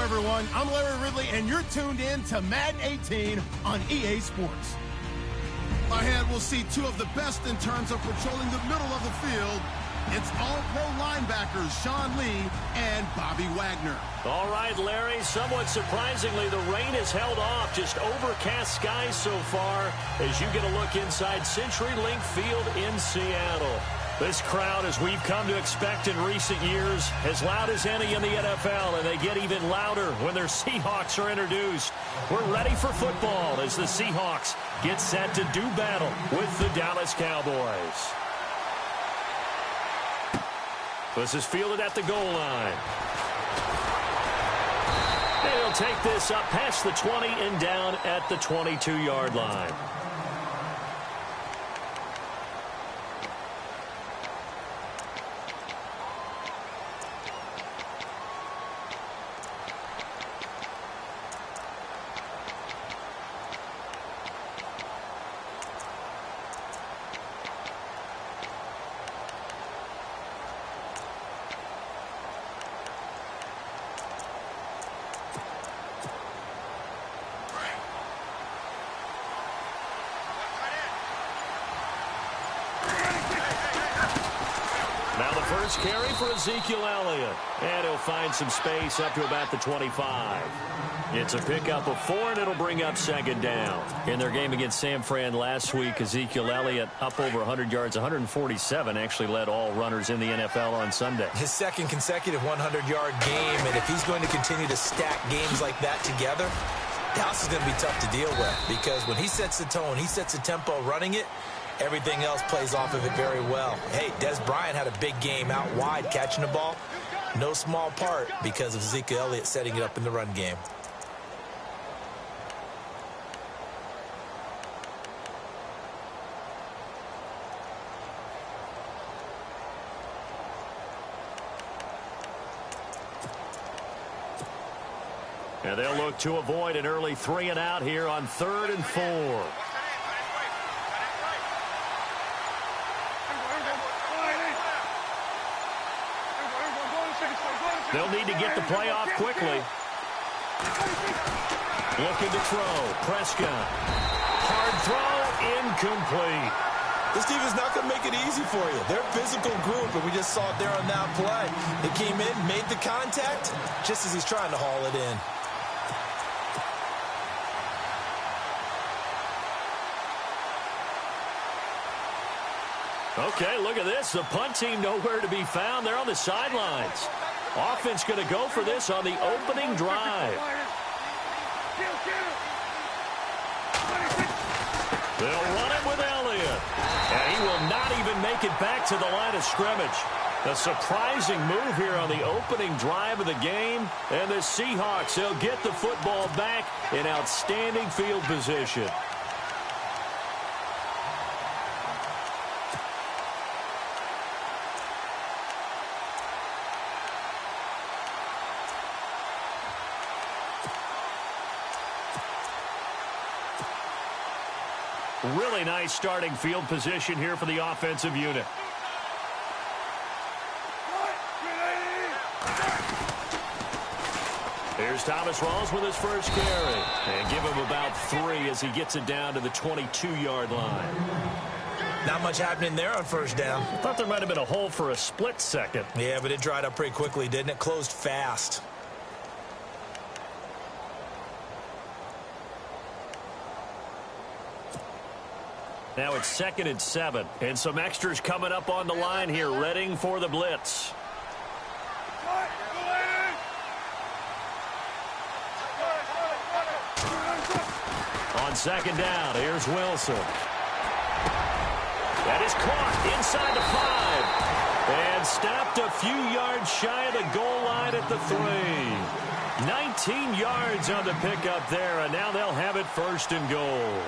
Everyone, I'm Larry Ridley, and you're tuned in to Madden 18 on EA Sports. Ahead, we'll see two of the best in terms of patrolling the middle of the field. It's all-pro linebackers Sean Lee and Bobby Wagner. All right, Larry, somewhat surprisingly, the rain has held off. Just overcast skies so far as you get a look inside CenturyLink Field in Seattle. This crowd, as we've come to expect in recent years, as loud as any in the NFL, and they get even louder when their Seahawks are introduced. We're ready for football as the Seahawks get set to do battle with the Dallas Cowboys. This is fielded at the goal line. And he'll take this up past the 20 and down at the 22-yard line. First carry for Ezekiel Elliott. And he'll find some space up to about the 25. It's a pickup of 4, and it'll bring up second down. In their game against San Fran last week, Ezekiel Elliott up over 100 yards, 147, actually led all runners in the NFL on Sunday. His second consecutive 100-yard game, and if he's going to continue to stack games like that together, Dallas is going to be tough to deal with, because when he sets the tone, he sets the tempo running it, everything else plays off of it very well. Hey, Des Bryant had a big game out wide catching the ball. No small part because of Ezekiel Elliott setting it up in the run game. And they'll look to avoid an early 3 and out here on 3rd and 4. They'll need to get the play off quickly. Looking to throw. Prescott. Hard throw. Incomplete. This team is not going to make it easy for you. They're a physical group, and we just saw it there on that play. They came in, made the contact, just as he's trying to haul it in. Okay, look at this. The punt team nowhere to be found. They're on the sidelines. Offense going to go for this on the opening drive. They'll run it with Elliott. take it back to the line of scrimmage. A surprising move here on the opening drive of the game. And the Seahawks, they'll get the football back in outstanding field position. Really nice starting field position here for the offensive unit. Here's Thomas Rawls with his first carry. And give him about 3 as he gets it down to the 22-yard line. Not much happening there on first down. I thought there might have been a hole for a split second. Yeah, but it dried up pretty quickly, didn't it? Closed fast. Now it's 2nd and 7. And some extras coming up on the line here, readying for the blitz. On 2nd down, here's Wilson. That is caught inside the 5. And stopped a few yards shy of the goal line at the 3. 19 yards on the pickup there, and now they'll have it 1st and goal.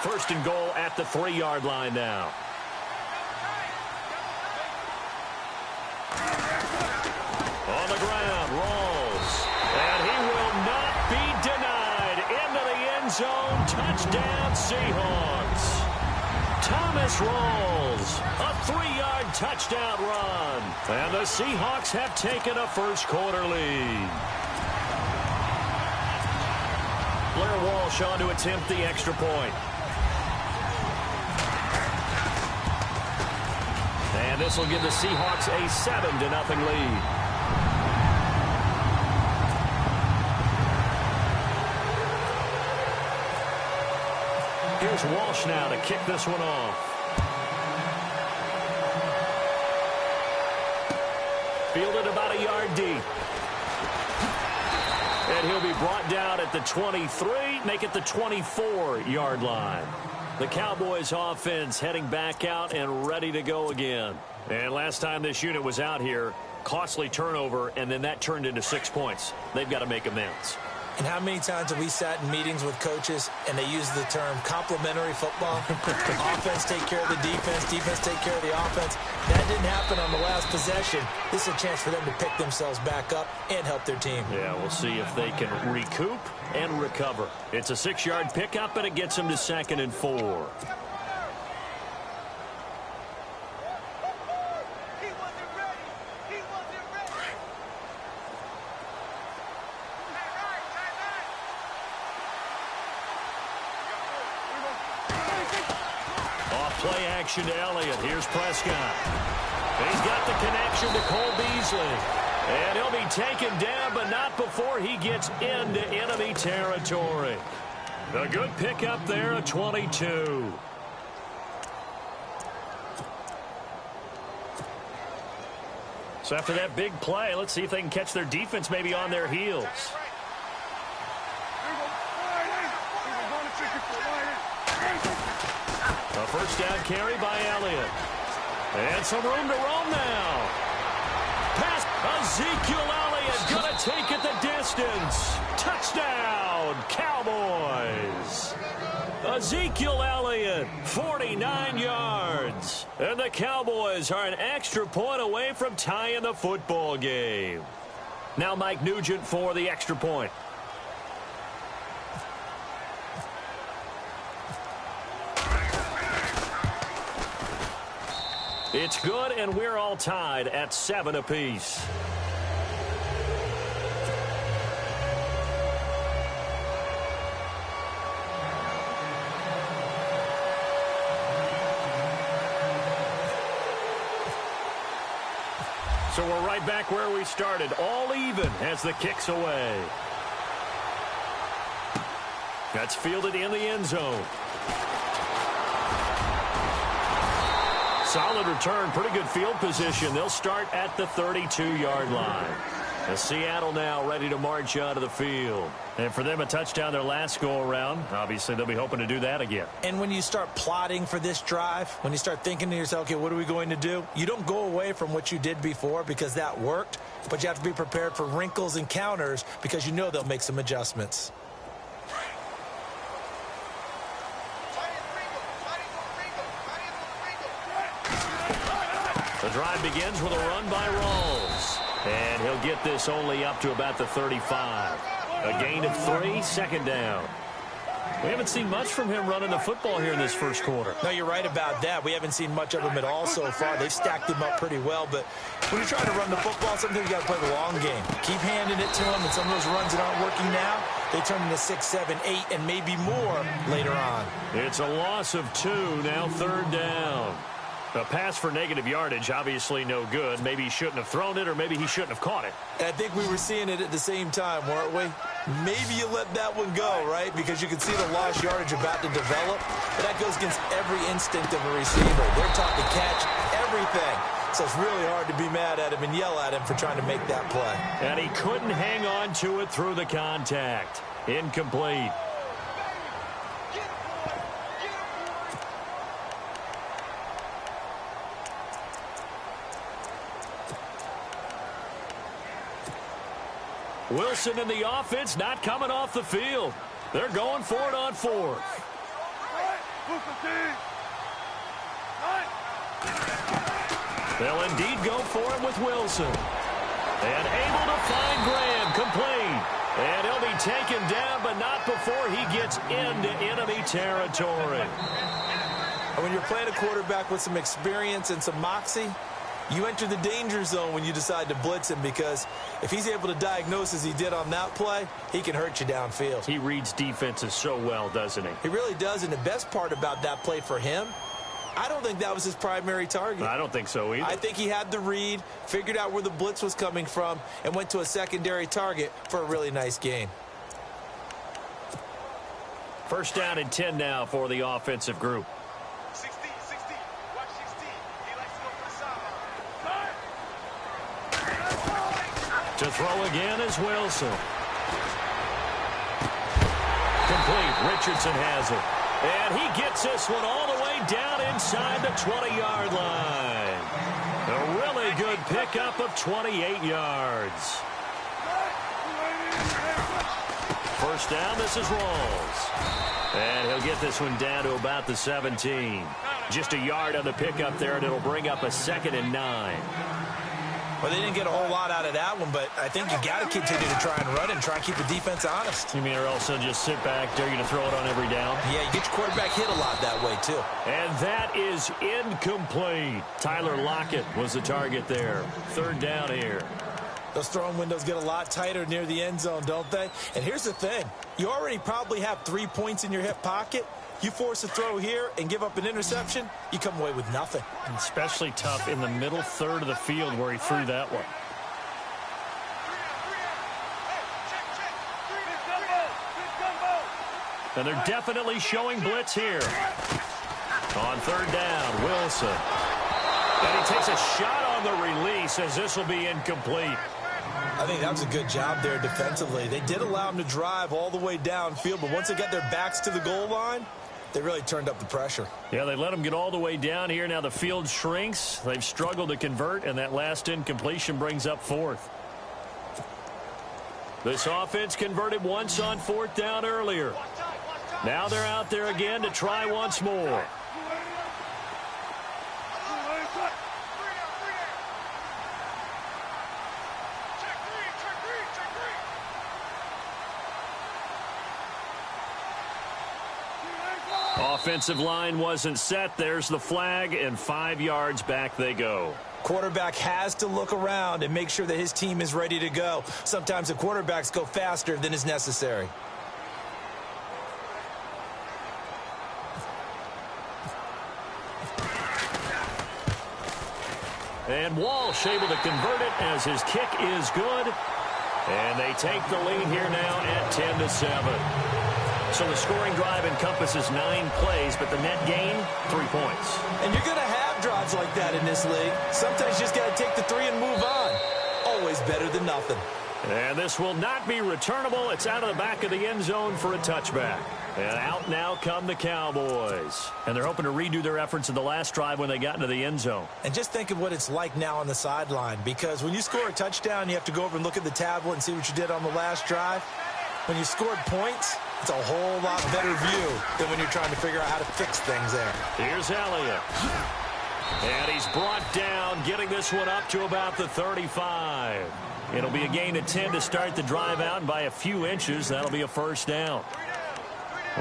First and goal at the 3-yard line now. On the ground, Rawls. And he will not be denied. Into the end zone. Touchdown, Seahawks. Thomas Rawls. A 3-yard touchdown run. And the Seahawks have taken a first-quarter lead. Blair Walsh on to attempt the extra point. And this will give the Seahawks a 7-0 lead. Here's Walsh now to kick this one off. Fielded about a yard deep. And he'll be brought down at the 23, make it the 24-yard line. The Cowboys offense heading back out and ready to go again. And last time this unit was out here, costly turnover, and then that turned into 6 points. They've got to make amends. And how many times have we sat in meetings with coaches and they use the term complementary football? Offense take care of the defense, defense take care of the offense. That didn't happen on the last possession. This is a chance for them to pick themselves back up and help their team. Yeah, we'll see if they can recoup and recover. It's a 6-yard pickup, and it gets them to 2nd and 4. Play action to Elliott. Here's Prescott. He's got the connection to Cole Beasley. And he'll be taken down, but not before he gets into enemy territory. A good pickup there at 22. So after that big play, let's see if they can catch their defense maybe on their heels. A first down carry by Elliott. And some room to roam now. Pass. Ezekiel Elliott going to take it the distance. Touchdown, Cowboys. Ezekiel Elliott, 49 yards. And the Cowboys are an extra point away from tying the football game. Now Mike Nugent for the extra point. It's good, and we're all tied at 7 apiece. So we're right back where we started, all even as the kick's away. That's fielded in the end zone. Solid return, pretty good field position. They'll start at the 32-yard line. And Seattle now ready to march onto the field. And for them, a touchdown their last go-around. Obviously, they'll be hoping to do that again. And when you start plotting for this drive, when you start thinking to yourself, okay, what are we going to do? You don't go away from what you did before because that worked, but you have to be prepared for wrinkles and counters because you know they'll make some adjustments. The drive begins with a run by Rawls. And he'll get this only up to about the 35. A gain of 3, second down. We haven't seen much from him running the football here in this first quarter. No, you're right about that. We haven't seen much of him at all so far. They've stacked him up pretty well, but when you're trying to run the football, sometimes you got to play the long game. Keep handing it to him, and some of those runs that aren't working now, they turn into 6, 7, 8, and maybe more later on. It's a loss of 2, now third down. A pass for negative yardage, obviously no good. Maybe he shouldn't have thrown it, or maybe he shouldn't have caught it. I think we were seeing it at the same time, weren't we? Maybe you let that one go, right? Because you can see the lost yardage about to develop. But that goes against every instinct of a receiver. They're taught to catch everything. So it's really hard to be mad at him and yell at him for trying to make that play. And he couldn't hang on to it through the contact. Incomplete. Wilson in the offense not coming off the field. They're going for it on 4th. They'll indeed go for it with Wilson. And able to find Graham, complete. And he'll be taken down, but not before he gets into enemy territory. And when you're playing a quarterback with some experience and some moxie, you enter the danger zone when you decide to blitz him, because if he's able to diagnose as he did on that play, he can hurt you downfield. He reads defenses so well, doesn't he? He really does, and the best part about that play for him, I don't think that was his primary target. I don't think so either. I think he had the read, figured out where the blitz was coming from, and went to a secondary target for a really nice gain. First down and 10 now for the offensive group. To throw again is Wilson. Complete. Richardson has it. And he gets this one all the way down inside the 20-yard line. A really good pickup of 28 yards. First down, this is Rawls. And he'll get this one down to about the 17. Just a yard on the pickup there, and it'll bring up a 2nd and 9. Well, they didn't get a whole lot out of that one, but I think you got to continue to try and run and try and keep the defense honest. You mean, or else they'll just sit back, dare you to throw it on every down? Yeah, you get your quarterback hit a lot that way, too. And that is incomplete. Tyler Lockett was the target there. Third down here. Those throwing windows get a lot tighter near the end zone, don't they? And here's the thing. You already probably have 3 points in your hip pocket. You force a throw here and give up an interception, you come away with nothing. Especially tough in the middle third of the field where he threw that one. And they're definitely showing blitz here. On third down, Wilson. And he takes a shot on the release as this will be incomplete. I think that was a good job there defensively. They did allow him to drive all the way downfield, but once they got their backs to the goal line, they really turned up the pressure. Yeah, they let them get all the way down here. Now the field shrinks. They've struggled to convert, and that last incompletion brings up 4th. This offense converted once on 4th down earlier. Now they're out there again to try once more. Offensive line wasn't set. There's the flag, and 5 yards back they go. Quarterback has to look around and make sure that his team is ready to go. Sometimes the quarterbacks go faster than is necessary. And Walsh able to convert it as his kick is good. And they take the lead here now at 10-7. So the scoring drive encompasses 9 plays, but the net gain, 3 points. And you're going to have drives like that in this league. Sometimes you just got to take the 3 and move on. always better than nothing. And this will not be returnable. It's out of the back of the end zone for a touchback. And out now come the Cowboys. And they're hoping to redo their efforts in the last drive when they got into the end zone. And just think of what it's like now on the sideline, because when you score a touchdown, you have to go over and look at the tablet and see what you did on the last drive. When you scored points, it's a whole lot better view than when you're trying to figure out how to fix things there. Here's Elliott. And he's brought down, getting this one up to about the 35. It'll be a gain of 10 to start the drive out, and by a few inches, that'll be a first down.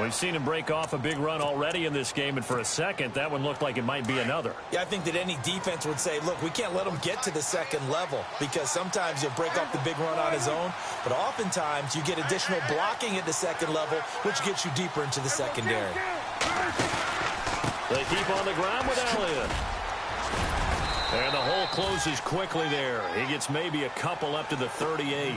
We've seen him break off a big run already in this game, and for a second, that one looked like it might be another. Yeah, I think that any defense would say, look, we can't let him get to the second level, because sometimes he'll break off the big run on his own, but oftentimes you get additional blocking at the second level, which gets you deeper into the secondary. They keep on the ground with Elliott. And the hole closes quickly there. He gets maybe a couple up to the 38.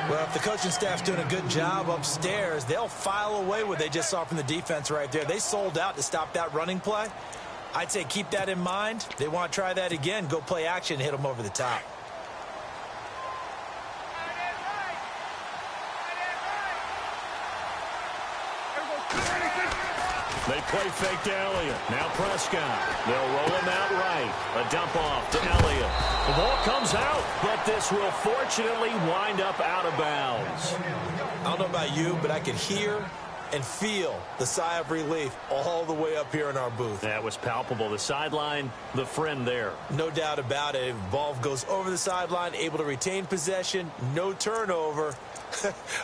Well, if the coaching staff's doing a good job upstairs, they'll file away what they just saw from the defense right there. They sold out to stop that running play. I'd say keep that in mind. They want to try that again. Go play action, hit them over the top. They play fake to Elliott. Now Prescott. They'll roll him out right. A dump off to Elliott. The ball comes out, but this will fortunately wind up out of bounds. I don't know about you, but I could hear and feel the sigh of relief all the way up here in our booth. That was palpable. The sideline, the friend there. No doubt about it. Ball goes over the sideline, able to retain possession, no turnover.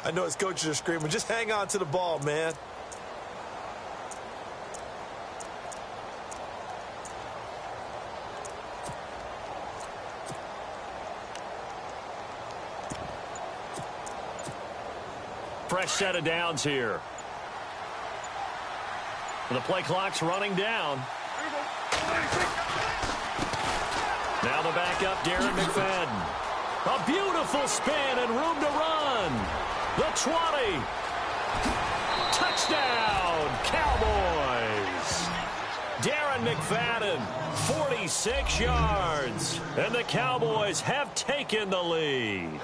I know his coaches are screaming, just hang on to the ball, man. Fresh set of downs here. The play clock's running down. Now the backup, Darren McFadden. A beautiful spin and room to run. The 20. Touchdown, Cowboys. Darren McFadden, 46 yards. And the Cowboys have taken the lead.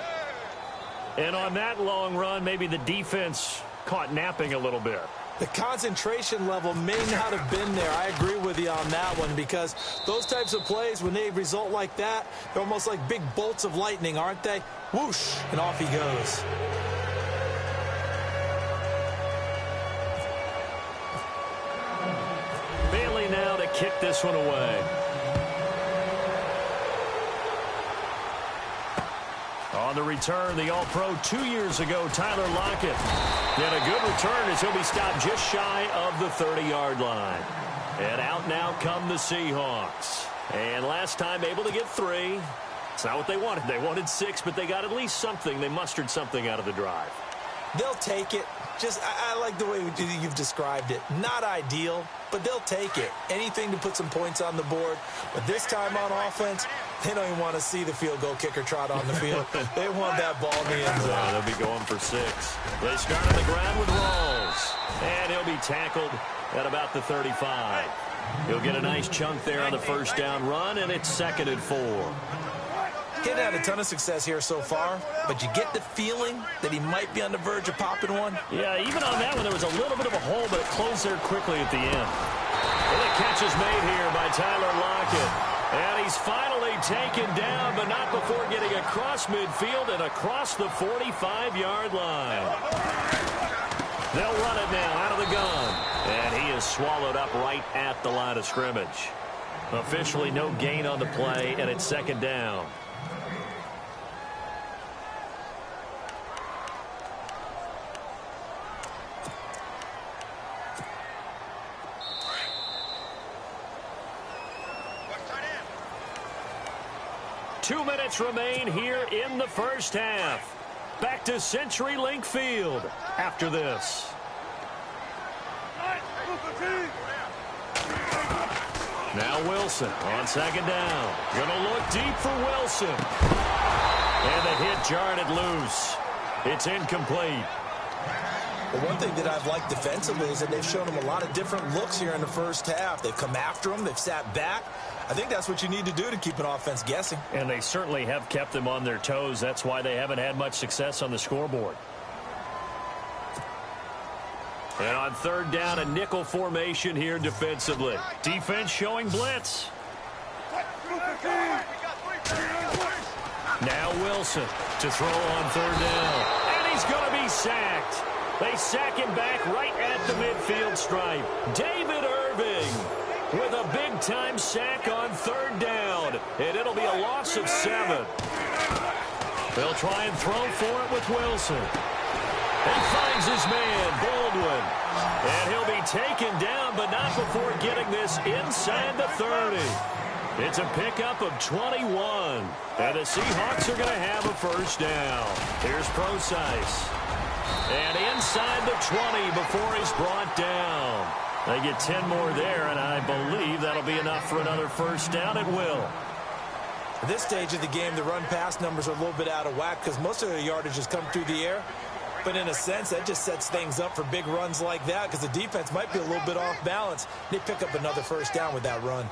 And on that long run, maybe the defense caught napping a little bit. The concentration level may not have been there. I agree with you on that one, because those types of plays, when they result like that, they're almost like big bolts of lightning, aren't they? Whoosh, and off he goes. Bailey now to kick this one away. On the return, the All-Pro 2 years ago, Tyler Lockett. And a good return as he'll be stopped just shy of the 30-yard line. And out now come the Seahawks. And last time able to get 3. It's not what they wanted. They wanted 6, but they got at least something. They mustered something out of the drive. They'll take it. Just, I like the way you've described it. Not ideal, but they'll take it. Anything to put some points on the board. But this time on offense, they don't even want to see the field goal kicker trot on the field. They want that ball in the end zone. They'll be going for 6. They start on the ground with Rawls. And he'll be tackled at about the 35. He'll get a nice chunk there on the first down run, and it's 2nd and 4. He hadn't had a ton of success here so far, but you get the feeling that he might be on the verge of popping one. Yeah, even on that one, there was a little bit of a hole, but it closed there quickly at the end. And the catch is made here by Tyler Lockett. And he's finally taken down, but not before getting across midfield and across the 45-yard line. They'll run it now out of the gun. And he is swallowed up right at the line of scrimmage. Officially no gain on the play, and it's 2nd down. Two minutes remain here in the first half. Back to CenturyLink Field after this. Now Wilson on 2nd down. Gonna look deep for Wilson. And the hit jarred it loose. It's incomplete. Well, one thing that I've liked defensively is that they've shown him a lot of different looks here in the first half. They've come after him. They've sat back. I think that's what you need to do to keep an offense guessing. And they certainly have kept them on their toes. That's why they haven't had much success on the scoreboard. And on third down, a nickel formation here defensively. Defense showing blitz. Now Wilson to throw on third down. And he's going to be sacked. They sack him back right at the midfield stripe. David Irving with a big-time sack on third down. And it'll be a loss of 7. They'll try and throw for it with Wilson. He finds his man, Baldwin. And he'll be taken down, but not before getting this inside the 30. It's a pickup of 21. And the Seahawks are going to have a first down. Here's Procise. And inside the 20 before he's brought down. They get 10 more there, and I believe that'll be enough for another first down. It will. At this stage of the game, the run-pass numbers are a little bit out of whack because most of their yardage has come through the air. But in a sense, that just sets things up for big runs like that because the defense might be a little bit off balance. They pick up another first down with that run.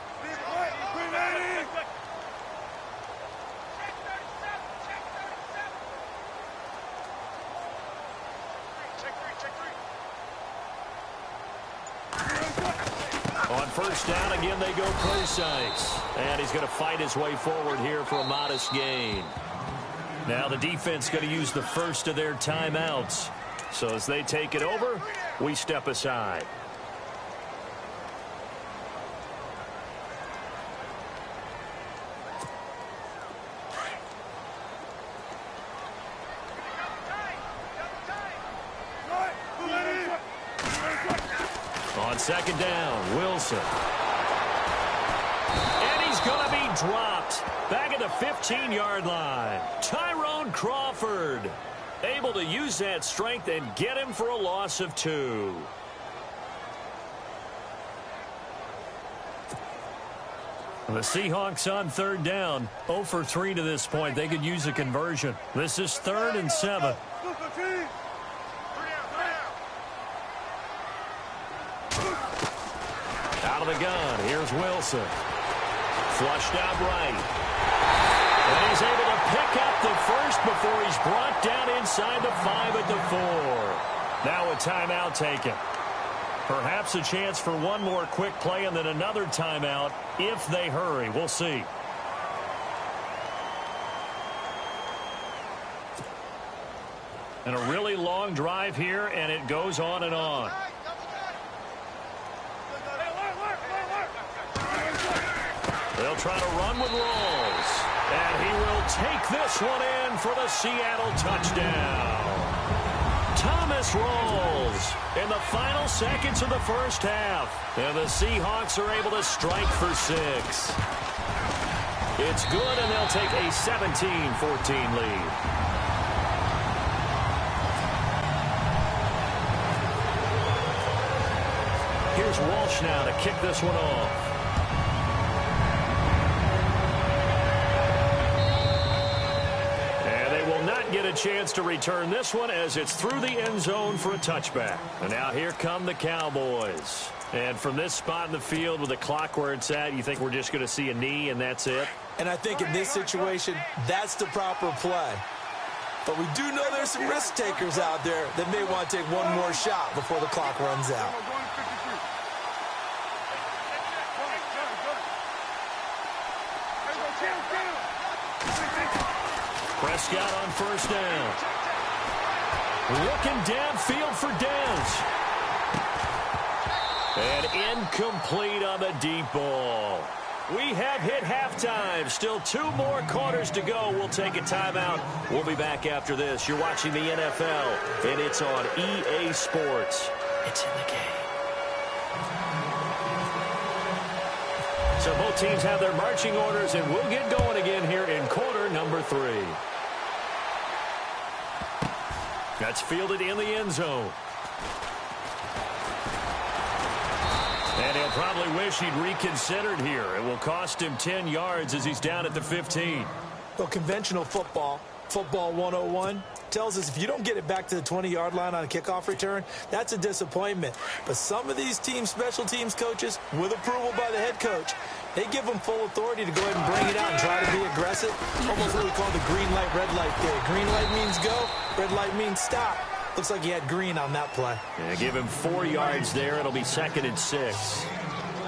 On first down, again, they go Procise. And he's going to fight his way forward here for a modest gain. Now the defense going to use the first of their timeouts. So as they take it over, we step aside. On second down, Wilson. And he's going to be dropped back at the 15-yard line. Tyrone Crawford able to use that strength and get him for a loss of 2. The Seahawks on third down, 0 for 3 to this point. They could use a conversion. This is 3rd and 7. Out of the gun, here's Wilson. Flushed out right. And he's able to pick up the first before he's brought down inside the 5 at the 4. Now a timeout taken. Perhaps a chance for one more quick play and then another timeout if they hurry. We'll see. And a really long drive here, and it goes on and on. They'll try to run with Rawls. And he will take this one in for the Seattle touchdown. Thomas Rawls in the final seconds of the first half. And the Seahawks are able to strike for 6. It's good, and they'll take a 17-14 lead. Here's Walsh now to kick this one off. Get a chance to return this one as it's through the end zone for a touchback. And now here come the Cowboys. And from this spot in the field with the clock where it's at, you think we're just going to see a knee and that's it? And I think in this situation, that's the proper play. But we do know there's some risk takers out there that may want to take one more shot before the clock runs out. Prescott on first down. Looking downfield for Dez. And incomplete on the deep ball. We have hit halftime. Still 2 more quarters to go. We'll take a timeout. We'll be back after this. You're watching the NFL, and it's on EA Sports. It's in the game. So both teams have their marching orders, and we'll get going again here in quarter number 3. That's fielded in the end zone. And he'll probably wish he'd reconsidered here. It will cost him 10 yards as he's down at the 15. Well, conventional football 101, tells us if you don't get it back to the 20-yard line on a kickoff return, that's a disappointment. But some of these special teams coaches, with approval by the head coach, they give them full authority to go ahead and bring it out and try to be aggressive. Almost what we call the green light, red light theory. Green light means go, red light means stop. Looks like he had green on that play. Yeah, give him 4 yards there. It'll be 2nd and 6.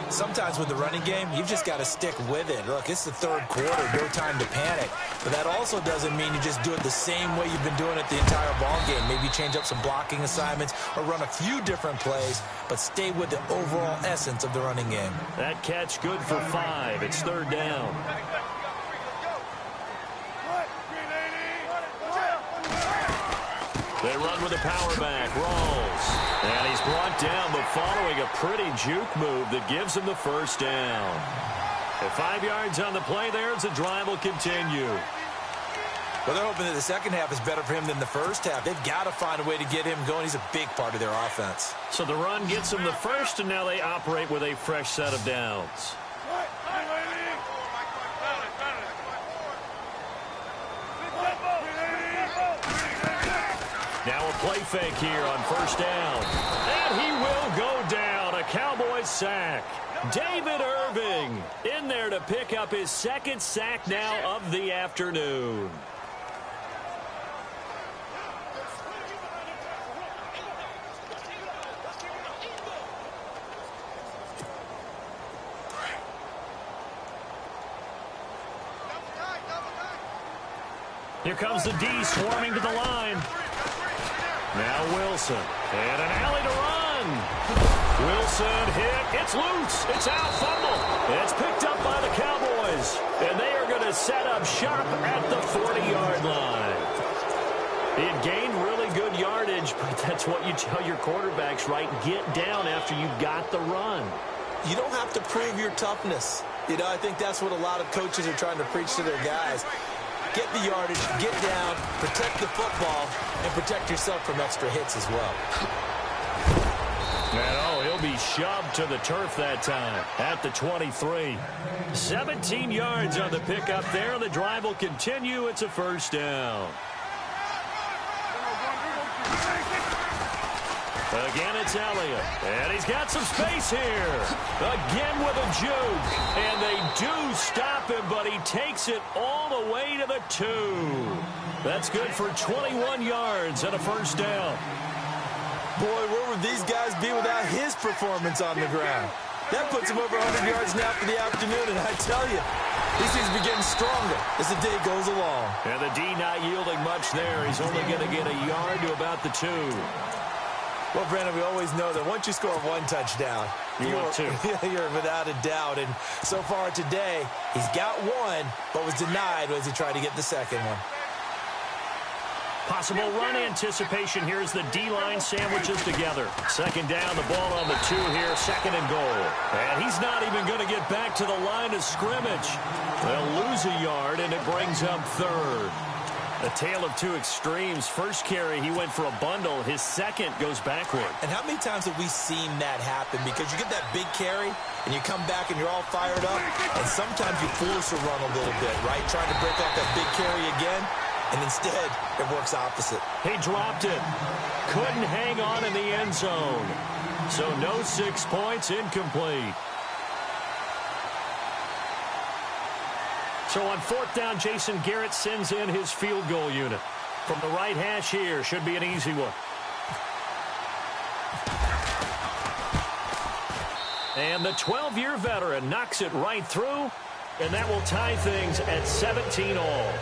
Sometimes with the running game, you've just got to stick with it. Look, it's the third quarter, no time to panic. But that also doesn't mean you just do it the same way you've been doing it the entire ball game. Maybe change up some blocking assignments or run a few different plays, but stay with the overall essence of the running game. That catch good for 5. It's 3rd down. They run with a power back. Rawls. And he's brought down, but following a pretty juke move that gives him the 1st down. At 5 yards on the play there as the drive will continue. Well, they're hoping that the second half is better for him than the first half. They've got to find a way to get him going. He's a big part of their offense. So the run gets them the 1st, and now they operate with a fresh set of downs. Now a play fake here on 1st down. And he will go down. A Cowboys sack. David Irving in there to pick up his 2nd sack now of the afternoon. Here comes the D swarming to the line. Now Wilson. And an alley to run. Wilson hit. It's loose. It's out. Fumble. It's picked up by the Cowboys. And they are going to set up shop at the 40-yard line. He had gained really good yardage, but that's what you tell your quarterbacks, right? Get down after you've got the run. You don't have to prove your toughness. You know, I think that's what a lot of coaches are trying to preach to their guys. Get the yardage, get down, protect the football, and protect yourself from extra hits as well. And he'll be shoved to the turf that time at the 23. 17 yards on the pickup there. The drive will continue. It's a 1st down. Again, it's Elliott. And he's got some space here. Again with a juke. And they do stop him, but he takes it all the way to the 2. That's good for 21 yards and a 1st down. Boy, where would these guys be without his performance on the ground? That puts him over 100 yards now for the afternoon, and I tell you, he seems to be getting stronger as the day goes along. And the D not yielding much there. He's only going to get a yard to about the 2. Well, Brandon, we always know that once you score 1 touchdown, you're without a doubt. And so far today, he's got 1, but was denied as he tried to get the second one. Possible run anticipation here as the D-line sandwiches together. 2nd down, the ball on the 2 here, 2nd and goal. And he's not even going to get back to the line of scrimmage. They'll lose a yard, and it brings up 3rd. A tale of 2 extremes. First carry, he went for a bundle. His second goes backward. And how many times have we seen that happen? Because you get that big carry, and you come back, and you're all fired up, and sometimes you force a run a little bit, right? Trying to break off that big carry again, and instead, it works opposite. He dropped it. Couldn't hang on in the end zone. So no 6 points, incomplete. So on 4th down, Jason Garrett sends in his field goal unit. From the right hash here, should be an easy one. And the 12-year veteran knocks it right through, and that will tie things at 17 all.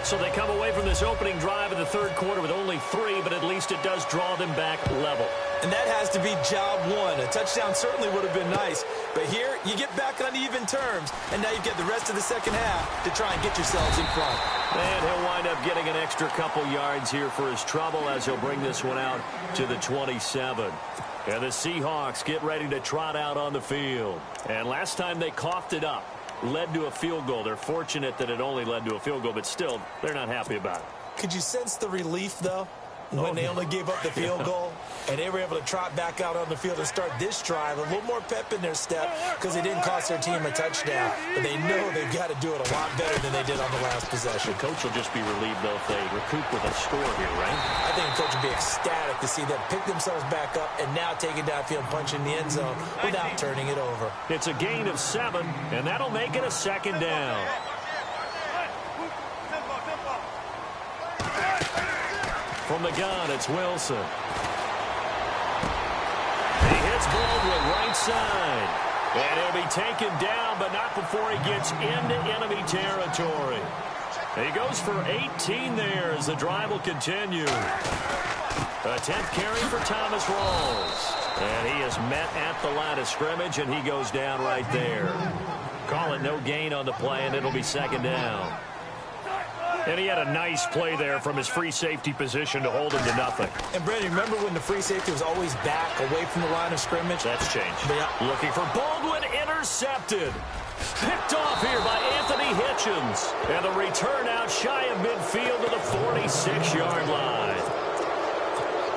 So they come away from this opening drive in the 3rd quarter with only 3, but at least it does draw them back level. And that has to be job 1. A touchdown certainly would have been nice. But here, you get back on even terms, and now you get the rest of the second half to try and get yourselves in front. And he'll wind up getting an extra couple yards here for his trouble as he'll bring this one out to the 27. And the Seahawks get ready to trot out on the field. And last time they coughed it up, led to a field goal. They're fortunate that it only led to a field goal, but still, they're not happy about it. Could you sense the relief, though, when they only gave up the field goal? And they were able to trot back out on the field and start this drive. A little more pep in their step because they didn't cost their team a touchdown. But they know they've got to do it a lot better than they did on the last possession. The coach will just be relieved, though, if they recoup with a score here, right? I think the coach will be ecstatic to see them pick themselves back up and now take it downfield and punch in the end zone without turning it over. It's a gain of 7, and that'll make it a second down. From the gun, it's Wilson. He hits Baldwin right side. And he'll be taken down, but not before he gets into enemy territory. He goes for 18 there as the drive will continue. A 10th carry for Thomas Rawls. And he is met at the line of scrimmage, and he goes down right there. Call it no gain on the play, and it'll be second down. And he had a nice play there from his free safety position to hold him to nothing. And, Brandon, remember when the free safety was always back away from the line of scrimmage? That's changed. Yeah. Looking for Baldwin, intercepted. Picked off here by Anthony Hitchens. And the return out shy of midfield to the 46-yard line.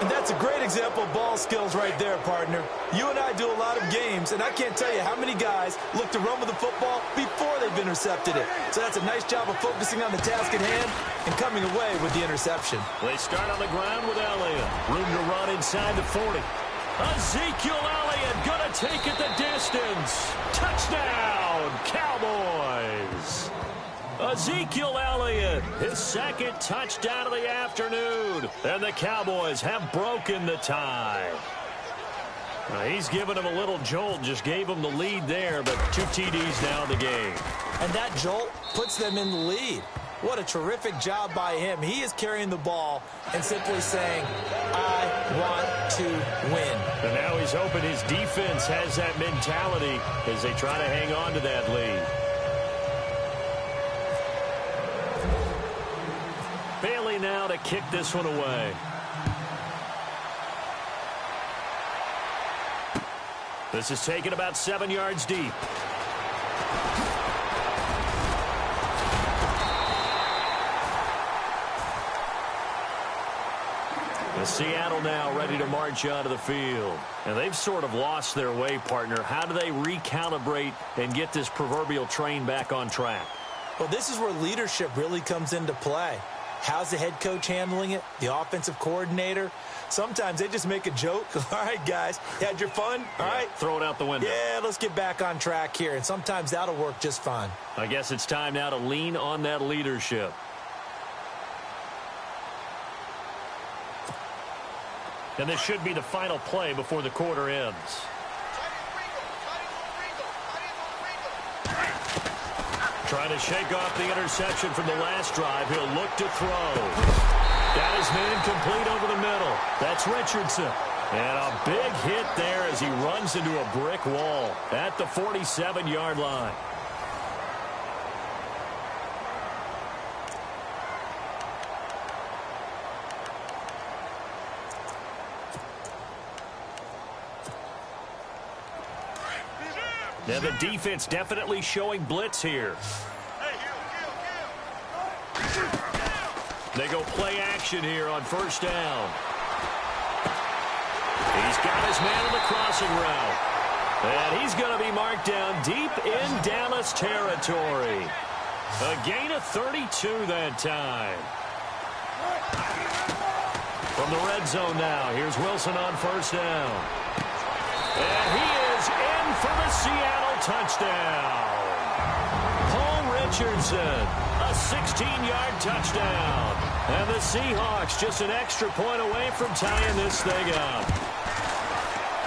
And that's a great example of ball skills right there, partner. You and I do a lot of games, and I can't tell you how many guys look to run with the football before they've intercepted it. So that's a nice job of focusing on the task at hand and coming away with the interception. They start on the ground with Elliott. Room to run inside the 40. Ezekiel Elliott going to take it the distance. Touchdown, Cowboys. Ezekiel Elliott, his second touchdown of the afternoon. And the Cowboys have broken the tie. He's given him a little jolt, just gave him the lead there, but 2 TDs now in the game. And that jolt puts them in the lead. What a terrific job by him. He is carrying the ball and simply saying, I want to win. And now he's hoping his defense has that mentality as they try to hang on to that lead. Bailey now to kick this one away. This is taken about 7 yards deep. The Seattle now ready to march onto the field. And they've sort of lost their way, partner. How do they recalibrate and get this proverbial train back on track? Well, this is where leadership really comes into play. How's the head coach handling it? The offensive coordinator? Sometimes they just make a joke. All right, guys, you had your fun? All right. Throw it out the window. Yeah, let's get back on track here. And sometimes that'll work just fine. I guess it's time now to lean on that leadership. And this should be the final play before the quarter ends. Trying to shake off the interception from the last drive. He'll look to throw. Got his man complete over the middle. That's Richardson. And a big hit there as he runs into a brick wall at the 47-yard line. Now the defense definitely showing blitz here. They go play action here on first down. He's got his man on the crossing route. And he's going to be marked down deep in Dallas territory. A gain of 32 that time. From the red zone now, here's Wilson on first down. And he is in for the Seattle touchdown. Paul Richardson, a 16-yard touchdown. And the Seahawks just an extra point away from tying this thing up.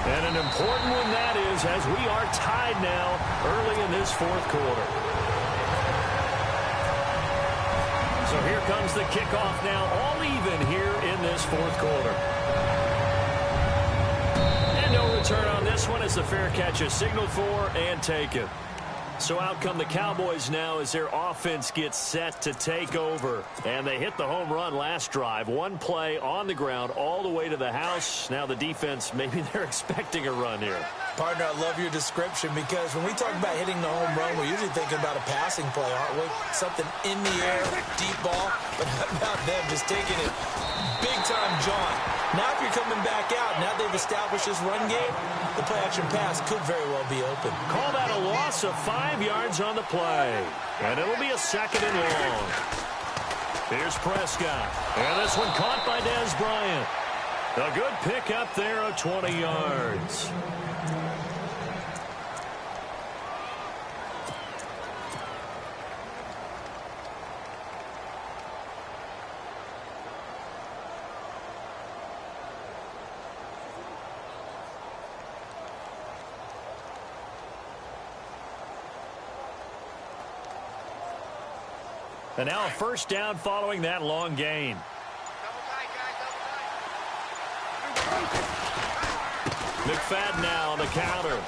And an important one that is, as we are tied now early in this fourth quarter. So here comes the kickoff now, all even here in this fourth quarter. And no return on this one as the fair catch is signaled for and taken. So out come the Cowboys now as their offense gets set to take over. And they hit the home run last drive. One play on the ground all the way to the house. Now the defense, maybe they're expecting a run here. Partner, I love your description because when we talk about hitting the home run, we're usually thinking about a passing play, aren't we? Something in the air, deep ball. But how about them just taking it big-time jaunt? Now if you're coming back out. Now they've established this run game. The play-action pass could very well be open. Call that a loss of 5 yards on the play. And it'll be a 2nd and long. Here's Prescott. And this one caught by Dez Bryant. A good pickup there of 20 yards. And now a 1st down following that long gain. McFadden now on the counter.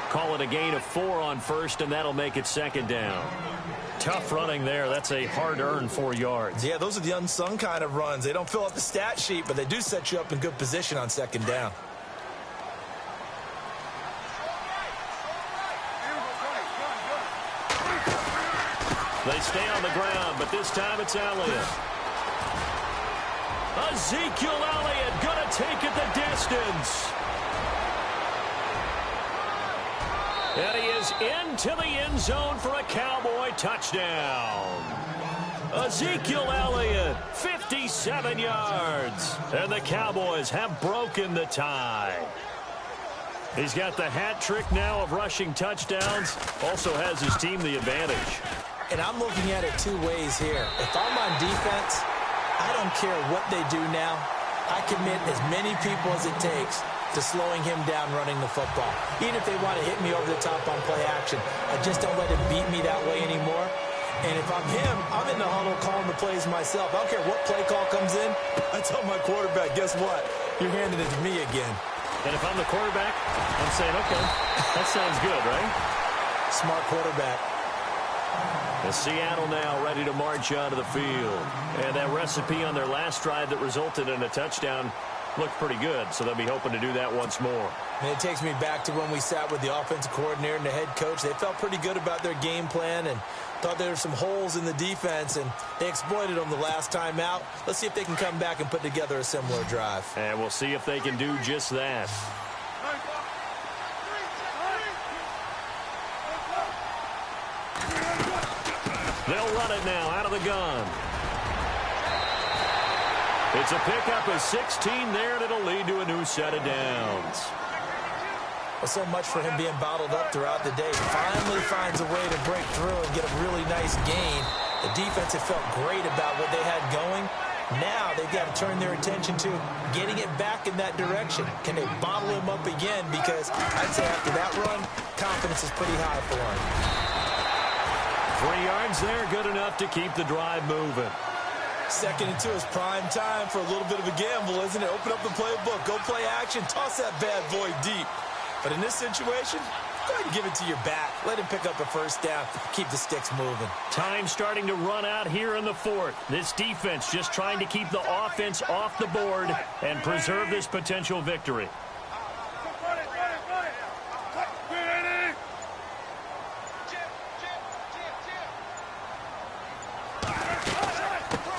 Call it a gain of 4 on 1st, and that'll make it 2nd down. Tough running there. That's a hard-earned 4 yards. Yeah, those are the unsung kind of runs. They don't fill up the stat sheet, but they do set you up in good position on 2nd down. They stay on the ground, but this time it's Elliott. Ezekiel Elliott going to take it the distance. And he is into the end zone for a Cowboy touchdown. Ezekiel Elliott, 57 yards. And the Cowboys have broken the tie. He's got the hat trick now of rushing touchdowns. Also has his team the advantage. And I'm looking at it 2 ways here. If I'm on defense, I don't care what they do now. I commit as many people as it takes to slowing him down running the football. Even if they want to hit me over the top on play action, I just don't let him beat me that way anymore. And if I'm him, I'm in the huddle calling the plays myself. I don't care what play call comes in. I tell my quarterback, guess what? You're handing it to me again. And if I'm the quarterback, I'm saying, okay, that sounds good, right? Smart quarterback. And Seattle now ready to march onto the field. And that recipe on their last drive that resulted in a touchdown looked pretty good, so they'll be hoping to do that once more. And it takes me back to when we sat with the offensive coordinator and the head coach. They felt pretty good about their game plan and thought there were some holes in the defense, and they exploited them the last time out. Let's see if they can come back and put together a similar drive. And we'll see if they can do just that. They'll run it now out of the gun. It's a pickup of 16 there, and it'll lead to a new set of downs. Well, so much for him being bottled up throughout the day. Finally finds a way to break through and get a really nice gain. The defense had felt great about what they had going. Now they've got to turn their attention to getting it back in that direction. Can they bottle him up again? Because I'd say after that run, confidence is pretty high for him. 3 yards there, good enough to keep the drive moving. 2nd and 2 is prime time for a little bit of a gamble, isn't it? Open up the playbook, go play action, toss that bad boy deep. But in this situation, go ahead and give it to your back. Let him pick up a 1st down, keep the sticks moving. Time starting to run out here in the 4th. This defense just trying to keep the offense off the board and preserve this potential victory.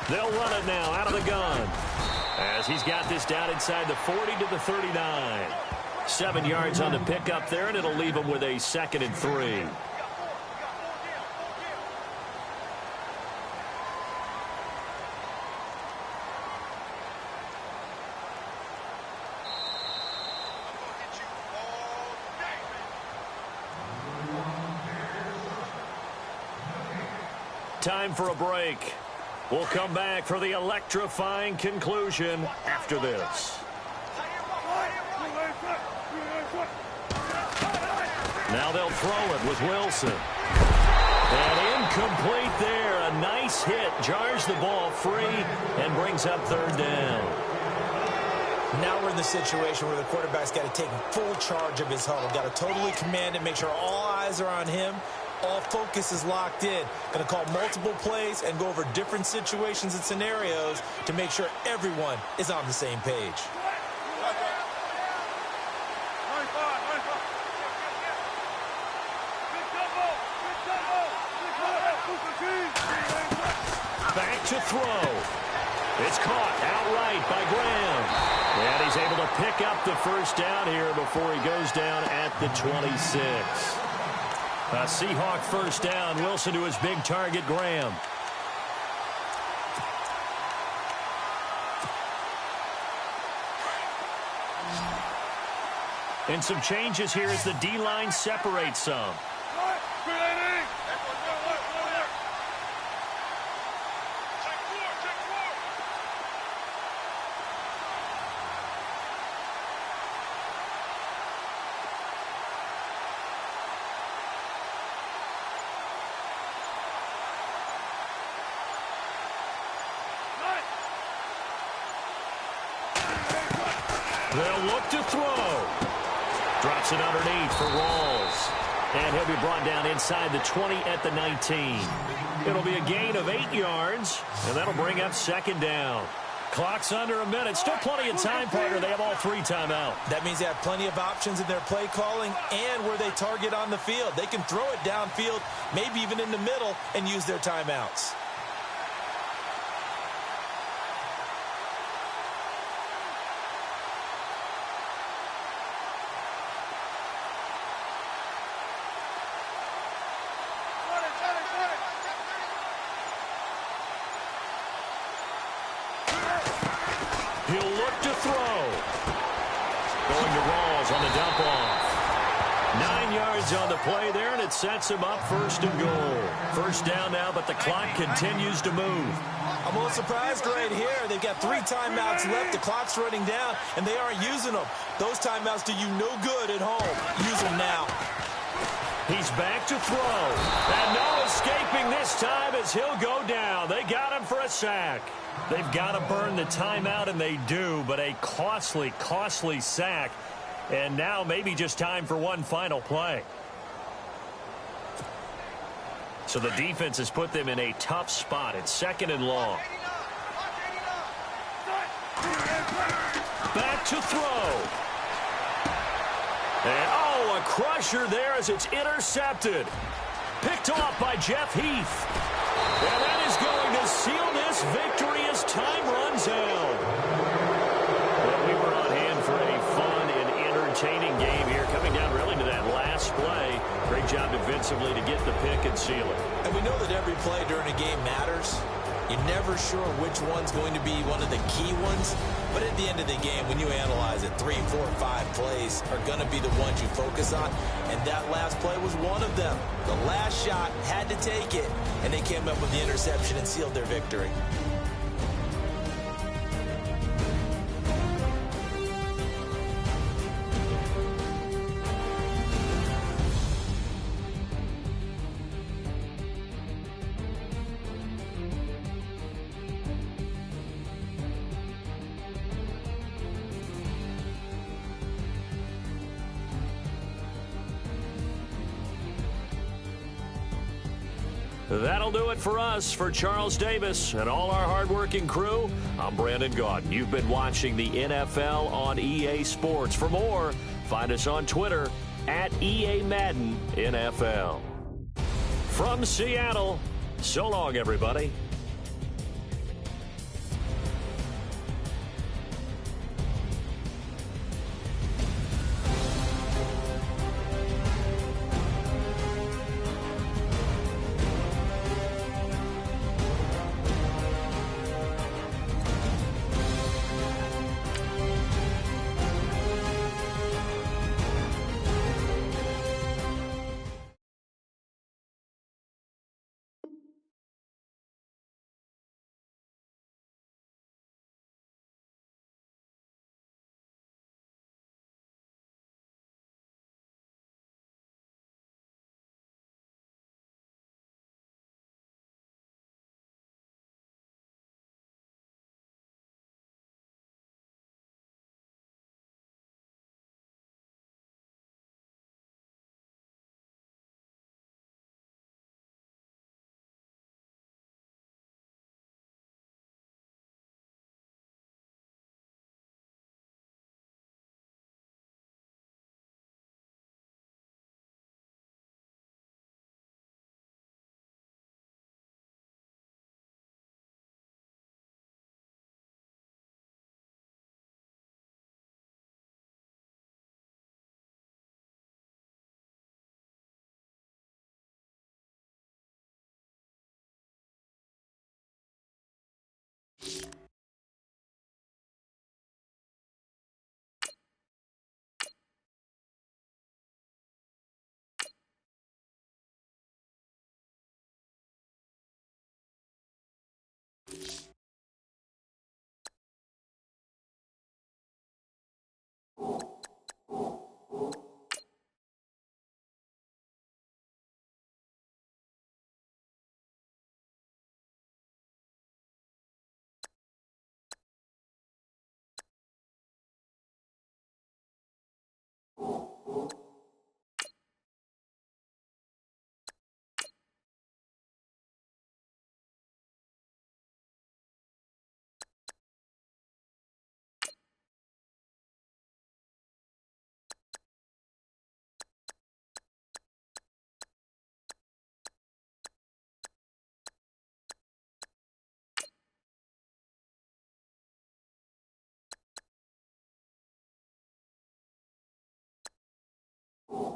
They'll run it now out of the gun as he's got this down inside the 40 to the 39. 7 yards on the pickup there, and it'll leave him with a 2nd and 3. Time for a break. We'll come back for the electrifying conclusion after this. Now they'll throw it with Wilson. And incomplete there. A nice hit. Jars the ball free and brings up 3rd down. Now we're in the situation where the quarterback's got to take full charge of his huddle. Got to totally command it, make sure all eyes are on him. All focus is locked in. Going to call multiple plays and go over different situations and scenarios to make sure everyone is on the same page. Back to throw. It's caught outright by Graham. And he's able to pick up the first down here before he goes down at the 26. A Seahawk first down. Wilson to his big target, Graham. And some changes here as the D-line separates some. They'll look to throw. Drops it underneath for Rawls. And he'll be brought down inside the 20 at the 19. It'll be a gain of 8 yards, and that'll bring up second down. Clock's under a minute. Still plenty of time, partner. They have all 3 timeout. That means they have plenty of options in their play calling and where they target on the field. They can throw it downfield, maybe even in the middle, and use their timeouts. He'll look to throw. Going to Rawls on the dump off. 9 yards on the play there, and it sets him up first and goal. First down now, but the clock continues to move. I'm a little surprised right here. They've got 3 timeouts left. The clock's running down, and they aren't using them. Those timeouts do you no good at home. Use them now. He's back to throw. And no escaping this time as he'll go down. They got him for a sack. They've got to burn the timeout, and they do, but a costly, costly sack. And now maybe just time for one final play. So the defense has put them in a tough spot. It's second and long. Back to throw. And, oh, a crusher there as it's intercepted. Picked off by Jeff Heath. And that is going to seal this victory as time runs out. Well, we were on hand for a fun and entertaining game here, coming down really to that last play. Great job defensively to get the pick and seal it. And we know that every play during a game matters. You're never sure which one's going to be one of the key ones. But at the end of the game, when you analyze it, 3, 4, 5 plays are going to be the ones you focus on. And that last play was one of them. The last shot had to take it. And they came up with the interception and sealed their victory. That'll do it for us. For Charles Davis and all our hardworking crew, I'm Brandon Gaudin. You've been watching the NFL on EA Sports. For more, find us on Twitter at EA Madden NFL. From Seattle, so long, everybody. you